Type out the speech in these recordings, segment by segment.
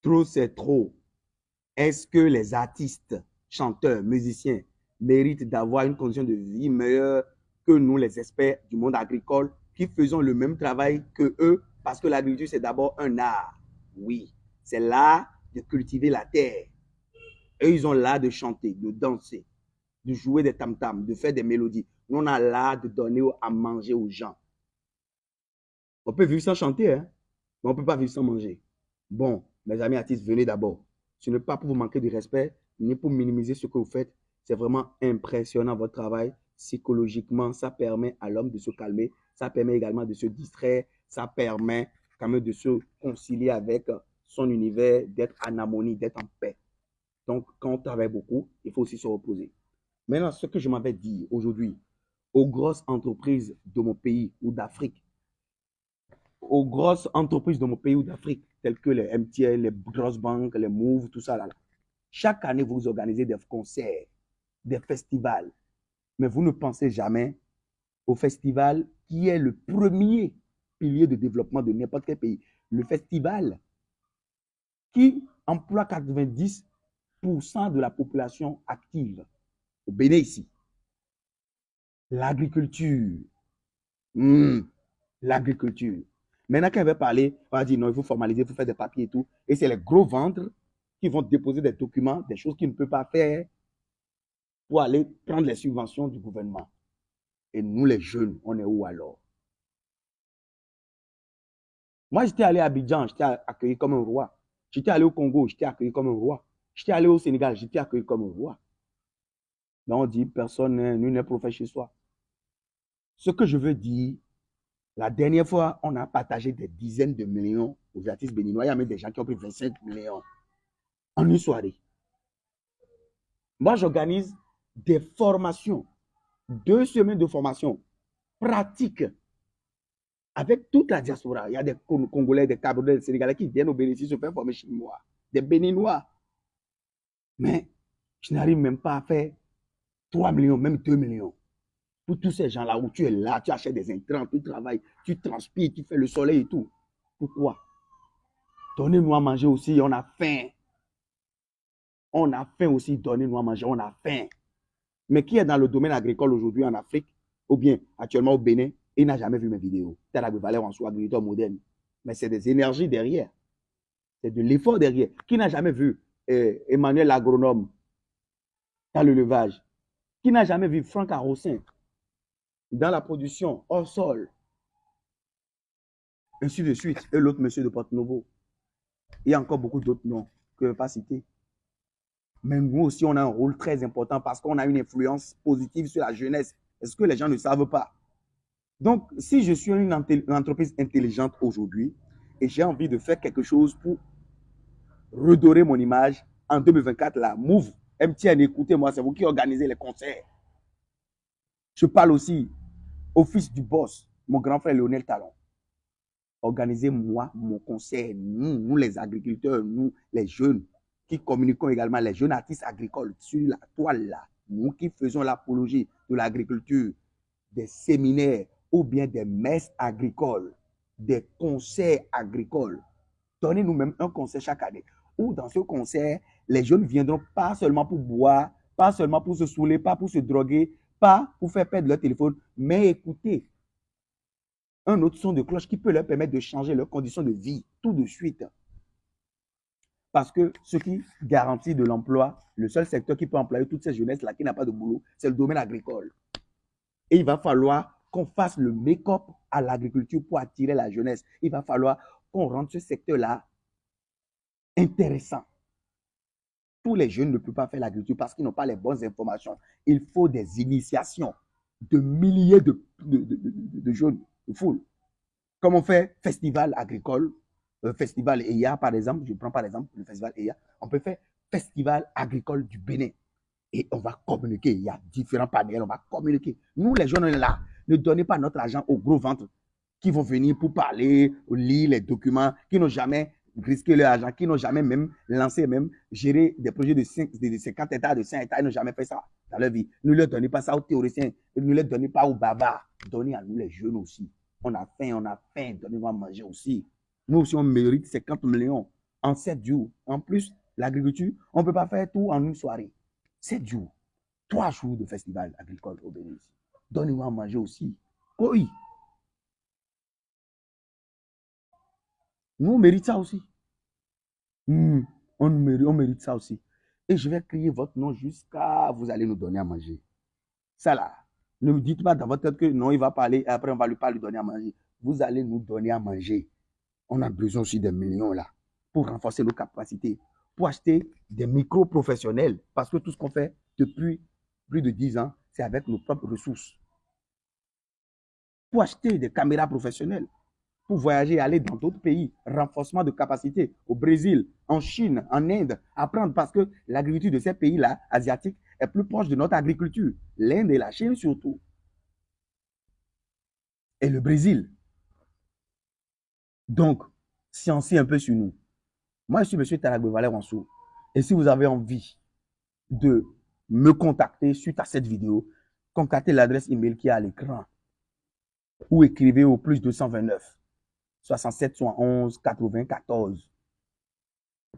Trop, c'est trop. Est-ce que les artistes, chanteurs, musiciens méritent d'avoir une condition de vie meilleure que nous, les experts du monde agricole, qui faisons le même travail que eux, parce que l'agriculture, c'est d'abord un art. Oui, c'est l'art de cultiver la terre. Eux, ils ont l'art de chanter, de danser, de jouer des tam-tams, de faire des mélodies. Nous, on a l'art de donner à manger aux gens. On peut vivre sans chanter, hein, mais on ne peut pas vivre sans manger. Bon, mes amis artistes, venez d'abord. Ce n'est pas pour vous manquer de respect, ni pour minimiser ce que vous faites. C'est vraiment impressionnant votre travail. Psychologiquement, ça permet à l'homme de se calmer. Ça permet également de se distraire. Ça permet quand même de se concilier avec son univers, d'être en harmonie, d'être en paix. Donc, quand on travaille beaucoup, il faut aussi se reposer. Maintenant, ce que je m'avais dit aujourd'hui aux grosses entreprises de mon pays ou d'Afrique, aux grosses entreprises de mon pays ou d'Afrique, telles que les MTN, les grosses banques, les Move, tout ça là. Chaque année, vous organisez des concerts, des festivals, mais vous ne pensez jamais au festival qui est le premier pilier de développement de n'importe quel pays. Le festival qui emploie 90% de la population active au Bénin ici. L'agriculture. Mmh, l'agriculture. Maintenant, quand elle va parler, on va dire non, il faut formaliser, il faut faire des papiers et tout. Et c'est les gros ventres qui vont déposer des documents, des choses qu'ils ne peuvent pas faire pour aller prendre les subventions du gouvernement. Et nous, les jeunes, on est où alors? Moi, j'étais allé à Abidjan, j'étais accueilli comme un roi. J'étais allé au Congo, j'étais accueilli comme un roi. J'étais allé au Sénégal, j'étais accueilli comme un roi. Mais on dit, personne, nul n'est prophète chez soi. Ce que je veux dire, la dernière fois, on a partagé des dizaines de millions aux artistes béninois. Il y a même des gens qui ont pris 25 millions en une soirée. Moi, j'organise des formations, 2 semaines de formation pratique avec toute la diaspora. Il y a des Congolais, des Camerounais, des Sénégalais qui viennent au Bénin se faire former chez moi, des Béninois. Mais je n'arrive même pas à faire 3 millions, même 2 millions. Pour tous ces gens-là où tu es là, tu achètes des intrants, tu travailles, tu transpires, tu fais le soleil et tout. Pourquoi? Donnez-nous à manger aussi, on a faim. On a faim aussi, donnez-nous à manger, on a faim. Mais qui est dans le domaine agricole aujourd'hui en Afrique, ou bien actuellement au Bénin, il n'a jamais vu mes vidéos. Tel Valère en soi, agriculteur moderne. Mais c'est des énergies derrière. C'est de l'effort derrière. Qui n'a jamais vu Emmanuel l'agronome dans l'élevage? Qui n'a jamais vu Franck Arrossin dans la production hors sol? Ainsi de suite. Et l'autre monsieur de Porte-Nouveau. Il y a encore beaucoup d'autres noms que je ne vais pas citer. Mais nous aussi, on a un rôle très important parce qu'on a une influence positive sur la jeunesse. Est-ce que les gens ne savent pas? Donc, si je suis une entreprise intelligente aujourd'hui et j'ai envie de faire quelque chose pour redorer mon image en 2024, là, Move, MTN, écoutez-moi, c'est vous qui organisez les concerts. Je parle aussi au fils du boss, mon grand frère Lionel Talon. Organisez-moi mon concert, nous les agriculteurs, nous les jeunes, qui communiquons également, les jeunes artistes agricoles sur la toile là, nous qui faisons l'apologie de l'agriculture, des séminaires ou bien des messes agricoles, des concerts agricoles. Donnez-nous même un concert chaque année. Où dans ce concert, les jeunes viendront pas seulement pour boire, pas seulement pour se saouler, pas pour se droguer, pas pour faire perdre leur téléphone, mais écouter un autre son de cloche qui peut leur permettre de changer leurs conditions de vie tout de suite. Parce que ce qui garantit de l'emploi, le seul secteur qui peut employer toute cette jeunesse-là qui n'a pas de boulot, c'est le domaine agricole. Et il va falloir qu'on fasse le make-up à l'agriculture pour attirer la jeunesse. Il va falloir qu'on rende ce secteur-là intéressant. Tous les jeunes ne peuvent pas faire l'agriculture parce qu'ils n'ont pas les bonnes informations. Il faut des initiations de milliers de jeunes, de foule. Comme on fait festival agricole, festival EIA par exemple, je prends par exemple le festival EIA, on peut faire festival agricole du Bénin. Et on va communiquer. Il y a différents panels, on va communiquer. Nous, les jeunes, on est là. Ne donnez pas notre argent aux gros ventres qui vont venir pour parler, lire les documents, qui n'ont jamais risqué leur argent, qui n'ont jamais même lancé, même géré des projets de 50 hectares, de 5 hectares, ils n'ont jamais fait ça dans leur vie. Ne leur donnez pas ça aux théoriciens, ne leur donnez pas aux bavards. Donnez à nous les jeunes aussi. On a faim, donnez-nous à manger aussi. Nous aussi, on mérite 50 millions. en 7 jours. En plus, l'agriculture, on ne peut pas faire tout en une soirée. 7 jours. 3 jours de festival agricole au Bénin. Donnez-moi à manger aussi. Oui. Nous, on mérite ça aussi. On mérite ça aussi. Et je vais crier votre nom jusqu'à vous allez nous donner à manger. Ça là. Ne me dites pas dans votre tête que non, il va parler et après on va pas lui donner à manger. Vous allez nous donner à manger. On a besoin aussi des millions là pour renforcer nos capacités, pour acheter des micro-professionnels. Parce que tout ce qu'on fait depuis plus de 10 ans, c'est avec nos propres ressources. Pour acheter des caméras professionnelles, pour voyager et aller dans d'autres pays, renforcement de capacités au Brésil, en Chine, en Inde, apprendre parce que l'agriculture de ces pays-là, asiatiques, est plus proche de notre agriculture. L'Inde et la Chine surtout. Et le Brésil. Donc, sciencez un peu sur nous. Moi, je suis M. Talagbe Valère Wansou. Et si vous avez envie de me contacter suite à cette vidéo, contactez l'adresse email qui est à l'écran ou écrivez au plus 229 67 71 94.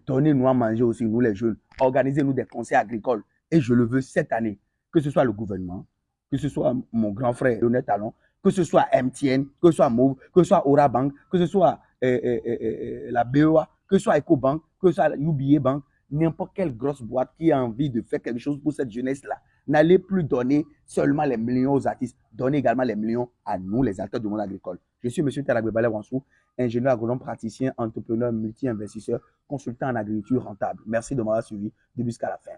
Donnez-nous à manger aussi, nous les jeunes. Organisez-nous des conseils agricoles. Et je le veux cette année. Que ce soit le gouvernement, que ce soit mon grand frère Lionel Talon, que ce soit MTN, que ce soit Mauve, que ce soit Aura Bank, que ce soit la BOA, que ce soit EcoBank, que ce soit UBA Bank, n'importe quelle grosse boîte qui a envie de faire quelque chose pour cette jeunesse-là. N'allez plus donner seulement les millions aux artistes. Donnez également les millions à nous, les acteurs du monde agricole. Je suis M. Talagbe Valère Wansou, ingénieur agronome, praticien, entrepreneur, multi-investisseur, consultant en agriculture rentable. Merci de m'avoir suivi de jusqu'à la fin.